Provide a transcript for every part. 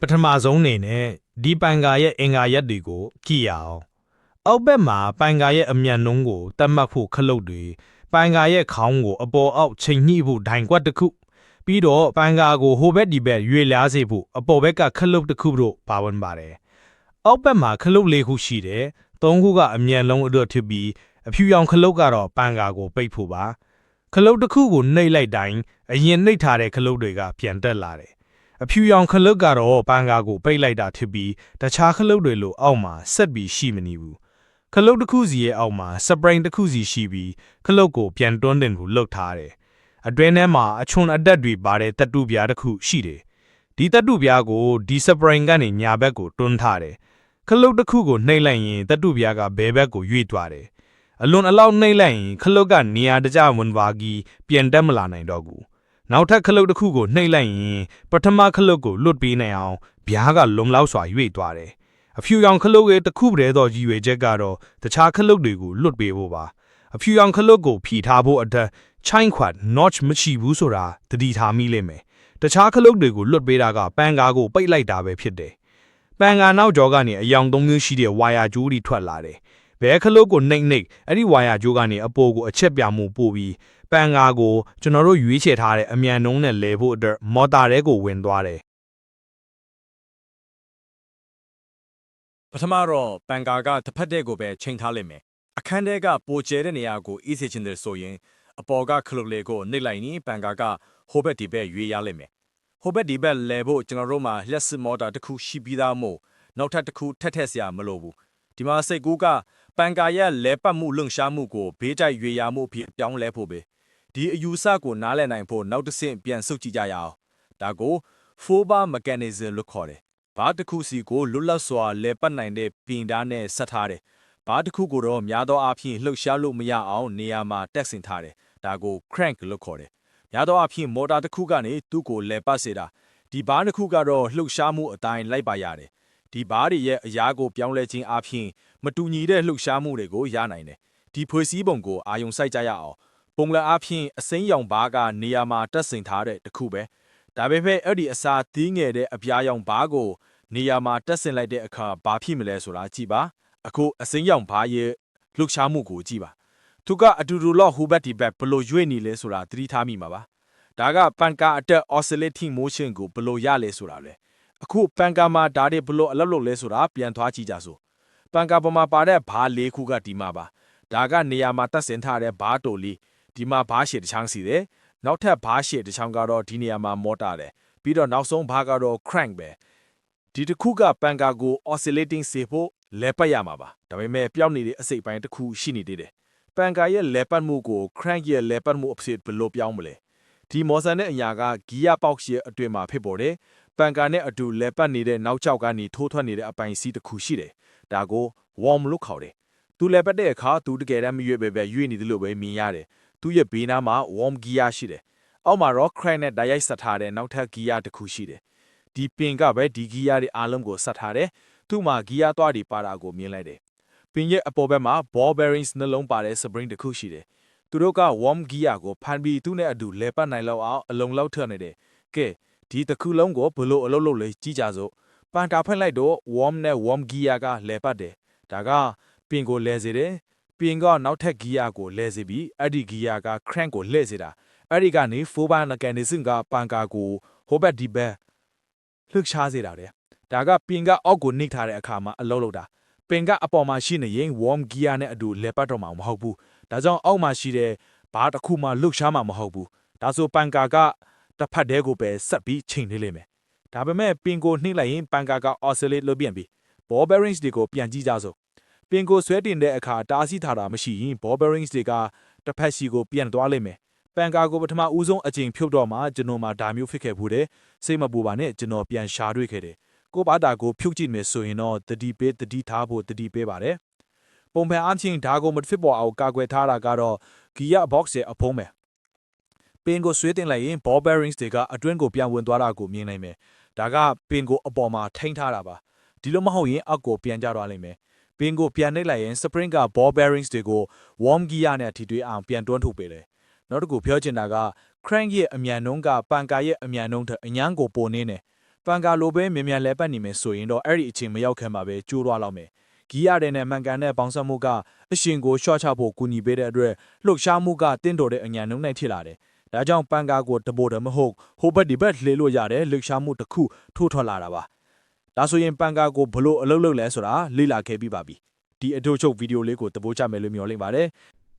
ပထမဆုံးအနေနဲ့ဒီပန်ကာရဲ့အင်္ဂါရက်တွေကိုကြည့်ရအောင်အောက်ဘက်မှာပန်ကာရဲ့အမြန်နှုန်းကိုတတ်မှတ်ဖို့ခလုတ်တွေပန်ကာရဲ့ခေါင်းကိုအပေါ်အောက်ချိန်ညှိဖို့ဒိုင်ကွက်တစ်ခုပြီးတော့ပန်ကာကိုဟိုဘက်ဒီဘက်ရွေလျားစေဖို့အပေါ်ဘက်ကခလုတ်တစ်ခုတို့ပါဝင်ပါတယ်အောက်ဘက်မှာခလုတ်လေးခုရှိတယ်သုံးခုကအမြန်လုံးအတွက်ဖြစ်ပြီးအဖြူရောင်ခလုတ်ကတော့ပန်ကာကိုပိတ်ဖို့ပါခလုတ်တစ်ခုကိုနှိပ်လိုက်တိုင်းအရင်နှိပ်ထားတဲ့ခလုတ်တွေကပြန်တက်လာတယ်အဖြူရောင်ခလုတ်ကတော့ပန်ကာကိုပိတ်လိုက်တာဖြစ်ပြီးတခြားခလုတ်တွေလိုအောက်မှာဆက်ပြီးရှိမနေဘူးခလုတ်တစ်ခုစီရဲ့အောက်မှာစပရင်တစ်ခုစီရှိပြီးခလုတ်ကိုပြန်တွန်းတင်ဖို့လှုပ်ထားတယ်အတွင်းထဲမှာအချွန်အတက်တွေပါတဲ့တတုပြားတစ်ခုရှိတယ်ဒီတတုပြားကိုဒီစပရင်ကနေညာဘက်ကိုတွန်းထားတယ်ခလုတ်တစ်ခုကိုနှိပ်လိုက်ရင်တတုပြားကဘဲဘက်ကိုရွေ့သွားတယ်အလွန်အလောက်နှိပ်လိုက်ရင်ခလုတ်ကနေရာတကျဝင်သွားပြီးပြန်တက်မလာနိုင်တော့ဘူးနောက်ထပ်ခလုတ်တစ်ခုကိုနှိပ်လိုက်ရင်ပထမခလုတ်ကိုလွတ်ပေးနိုင်အောင်ဗျားကလုံလောက်စွာရွေ့သွားတယ်အဖြူရောင်ခလုတ်ရဲ့တစ်ခုတည်းသောရည်ရွယ်ချက်ကတော့တခြားခလုတ်တွေကိုလွတ်ပေးဖို့ပါအဖြူရောင်ခလုတ်ကိုဖြီထားဖို့အတွက်ချိုင်းခွတ် notch မရှိဘူးဆိုတာသတိထားမိလိမ့်မယ်တခြားခလုတ်တွေကိုလွတ်ပေးတာကပန်ကာကိုပိတ်လိုက်တာပဲဖြစ်တယ်ပန်ကာနောက်ကျောကနေအယောင်သုံးမျိုးရှိတဲ့ဝါယာကြိုးတွေထွက်လာတယ်ဘဲခလုတ်ကိုနှိပ်အဲ့ဒီဝါယာကြိုးကနေအပေါ်ကိုအချက်ပြမှုပို့ပြီးပန်ကာကိုကျွန်တော်တို့ရွေးချယ်ထားတဲ့အမြန်နှုန်းနဲ့လဲဖို့အတွက်မော်တာထဲကိုဝင်သွားတယ်ပထမတော့ပန်ကာကတစ်ဖက်တဲ့ကိုပဲချိန်ထားလိုက်မယ်အခန်းထဲကပိုကျဲတဲ့နေရာကိုအေးစေချင်တယ်ဆိုရင်အပေါ်ကခလုတ်လေးကိုနှိပ်လိုက်ရင်ပန်ကာကဟိုဘက်ဒီဘက်ရွေးရလိုက်မယ်ဟိုဘက်ဒီဘက်လဲဖို့ကျွန်တော်တို့မှာလျှက်စစ်မော်တာတစ်ခုရှိပြီးသားမို့နောက်ထပ်တစ်ခုထက်စရာမလိုဘူးဒီမှာစိတ်ကူးကပန်ကာရဲ့လဲပတ်မှုလုံရှားမှုကိုဘေးတိုက်ရွေရမှုဖြစ်ပြောင်းလဲဖို့ပဲဒီအယူဆကိုနားလည်နိုင်ဖို့နောက်တစ်ဆင့်ပြန်ဆုတ်ကြည့်ကြရအောင်ဒါကို four bar mechanism လို့ခေါ်တယ်ဘာတစ်ခုစီကိုလွတ်လပ်စွာလဲပတ်နိုင်တဲ့ပင်ဓာတ်နဲ့ဆက်ထားတယ်ဘာတစ်ခုကိုတော့များသောအားဖြင့်လှုပ်ရှားလို့မရအောင်နေရာမှာတက်ဆင်ထားတယ်ဒါကို crank လို့ခေါ်တယ်များသောအားဖြင့်မော်တာတစ်ခုကနေသူ့ကိုလဲပတ်စေတာဒီဘားတစ်ခုကတော့လှုပ်ရှားမှုအတိုင်းလိုက်ပါရတယ်ဒီဘားတွေရဲ့အရာကိုပြောင်းလဲခြင်းအပြင်မတူညီတဲ့လှုပ်ရှားမှုတွေကိုရနိုင်တယ်ဒီဖွဲ့စည်းပုံကိုအာရုံစိုက်ကြရအောင်ပုံလအပြင်အစိမ်းရောင်ဘားကနေရာမှာတက်ဆင်ထားတဲ့တစ်ခုပဲဒါပေမဲ့အဲ့ဒီအစာသီးငယ်တဲ့အပြားရောင်ဘားကိုနေရာမှာတက်ဆင်လိုက်တဲ့အခါဘာဖြစ်မလဲဆိုတာကြည့်ပါအခုအစိမ်းရောင်ဘားရဲ့လှုပ်ရှားမှုကိုကြည့်ပါသူကအတူတူလောက်ဟိုဘက်ဒီဘက်ဘလို့ရွေ့နေလဲဆိုတာသတိထားမိမှာပါဒါကပန်ကာအတက် oscillating motion ကိုဘလို့ရလဲဆိုတာလေအခုပန်ကာမှာဒါတွေဘလို့အလုပ်လုပ်လဲဆိုတာပြန်သွားကြည့်ကြစို့ပန်ကာပေါ်မှာပါတဲ့ဘားလေးခုကဒီမှာပါဒါကနေရာမှာတက်ဆင်ထားတဲ့ဘားတိုလေးဒီမှာဘားရှည်တစ်ချောင်းစီတယ်နောက်ထပ်ဘားရှည်တစ်ချောင်းကတော့ဒီနေရာမှာမော်တာတယ်ပြီးတော့နောက်ဆုံးဘားကတော့ crank ပဲဒီတစ်ခုကပန်ကာကို oscillating စေဖို့လဲပတ်ရမှာပါဒါပေမဲ့ပြောင်းနေတဲ့အစိတ်ပိုင်းတစ်ခုရှိနေသေးတယ်ပန်ကာရဲ့လဲပတ်မှုကို crank ရဲ့လဲပတ်မှုအဖြစ်ဘယ်လိုပြောင်းမလဲဒီမော်ဆန်တဲ့အရာကဂီယာပေါက်ရဲ့အတွင်မှာဖြစ်ပေါ်တယ်ပန်ကာနဲ့အတူလဲပတ်နေတဲ့နောက်ကျောက်ကနေထိုးထွက်နေတဲ့အပိုင်းစီးတစ်ခုရှိတယ်ဒါကို worm လို့ခေါ်တယ်သူလဲပတ်တဲ့အခါသူတကယ်တမ်းမရွေ့ပဲရွေ့နေတယ်လို့ပဲမြင်ရတယ်သူရဲ့ဘေးနားမှာ worm gear ရှိတယ်အောက်မှာတော့ crank နဲ့ဓာတ်ရိုက်ဆက်ထားတဲ့နောက်ထပ် gear တစ်ခုရှိတယ်ဒီပင်ကပဲဒီ gear တွေအားလုံးကိုဆက်ထားတယ်သူ့မှာ gear သွားတွေပါတာကိုမြင်လိုက်တယ်ပင်ရဲ့အပေါ်ဘက်မှာ ball bearings နှလုံးပါတဲ့ spring တစ်ခုရှိတယ်သူတို့က worm gear ကိုဖန်ပြီးသူ့နဲ့အတူလဲပတ်နိုင်လောက်အောင်အလုံးလောက်ထည့်နေတယ်ကဲဒီတစ်ခုလုံးကိုဘလို့အလုပ်လုပ်လဲကြည့်ကြစို့ပန်တာဖွင့်လိုက်တော့ worm နဲ့ worm gear ကလဲပတ်တယ်ဒါကပင်ကိုလဲစေတယ်ပင်ကနောက်ထပ် gear ကိုလဲစေပြီးအဲ့ဒီ gear က crank ကိုလှည့်စေတာအဲ့ဒီကနေ four bar mechanism ကပန်ကာကိုဟိုဘက်ဒီဘက်လှုပ်ရှားစေတာတဲ့ဒါကပင်ကအောက်ကိုနှိပ်ထားတဲ့အခါမှာအလုပ်လုပ်တာပင်ကအပေါ်မှာရှိနေရင် worm gear နဲ့အတူလဲပတ်တော့မှာမဟုတ်ဘူးဒါကြောင့်အောက်မှာရှိတဲ့ဘာတစ်ခုမှလှုပ်ရှားမှာမဟုတ်ဘူးဒါဆိုပန်ကာကတစ်ဖက်တည်းကိုပဲဆက်ပြီးချိန်နေလိမ့်မယ်ဒါပေမဲ့ပင်ကိုနှိပ်လိုက်ရင်ပန်ကာက oscillate လုပ်ပြန်ပြီး ball bearings တွေကိုပြန်ကြည့်ကြစို့ပင်ကိုဆွဲတင်တဲ့အခါတားဆီးထားတာမရှိရင် ball bearings တွေကတစ်ဖက်စီကိုပြန်သွားလိမ့်မယ်ပန်ကာကိုပထမဦးဆုံးအချိန်ဖြုတ်တော့မှကျွန်တော်မှဒါမျိုးဖြစ်ခဲ့ဘူးတယ်စိတ်မပူပါနဲ့ကျွန်တော်ပြန်ရှာတွေ့ခဲ့တယ်ကိုဘာတာကိုဖြုတ်ကြည့်မယ်ဆိုရင်တော့တတိထားဖို့တတိပေးပါတယ်ပုံမှန်အားဖြင့်ဒါကိုမဖြစ်ပေါ်အောင်ကာကွယ်ထားတာကတော့ gear box ရဲ့အဖုံးပဲပင်ကိုဆွဲတင်လိုက်ရင် ball bearings တွေကအတွင်းကိုပြန်ဝင်သွားတာကိုမြင်နိုင်မယ်ဒါကပင်ကိုအပေါ်မှာထိန်းထားတာပါဒီလိုမဟုတ်ရင်အောက်ကိုပြန်ကျသွားလိမ့်မယ်ပင်ကိုပြန်နှိပ်လိုက်ရင် spring က ball bearings တွေကို worm gear နဲ့ထိတွေ့အောင်ပြန်တွန်းထုတ်ပေးတယ်နောက်တစ်ခုပြောချင်တာက crank ရဲ့အမြန်နှုန်းကပန်ကာရဲ့အမြန်နှုန်းထက်အញ្ញမ်းကိုပိုနေတယ် ပန်ကာလိုပဲမြင်မြန်လဲပတ်နေမယ်ဆိုရင်တော့အဲ့ဒီအချိန်မရောက်ခင်မှာပဲကျိုးသွားလောက်မယ်ဂီးရတယ်နဲ့မှန်ကန်တဲ့ပေါင်းစပ်မှုကအရှင်ကိုရှော့ချဖို့ကူညီပေးတဲ့အတွက်လှုပ်ရှားမှုကတင်းတော်တဲ့အညာနှုံးနိုင်ဖြစ်လာတယ်ဒါကြောင့်ပန်ကာကိုတပိုတမဟုတ်ဟိုဘက်ဒီဘက်လှေလို့ရတယ်လှုပ်ရှားမှုတစ်ခုထိုးထွက်လာတာပါဒါဆိုရင်ပန်ကာကိုဘလို့အလုပ်လုပ်လဲဆိုတာလေ့လာခဲ့ပြီးပါပြီဒီအထူးချုပ်ဗီဒီယိုလေးကိုသဘောကျမယ်လို့မျှော်လင့်ပါတယ်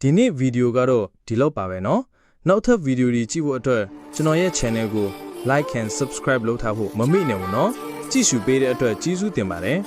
ဒီနေ့ဗီဒီယိုကတော့ဒီလောက်ပါပဲเนาะနောက်ထပ်ဗီဒီယိုတွေကြည့်ဖို့အတွက်ကျွန်တော်ရဲ့ channel ကို like and subscribe လုပ်ထားဖို့မမေ့နဲ့ဘူးเนาะကြည့်ရှုပေးတဲ့အတွက်ကျေးဇူးတင်ပါတယ်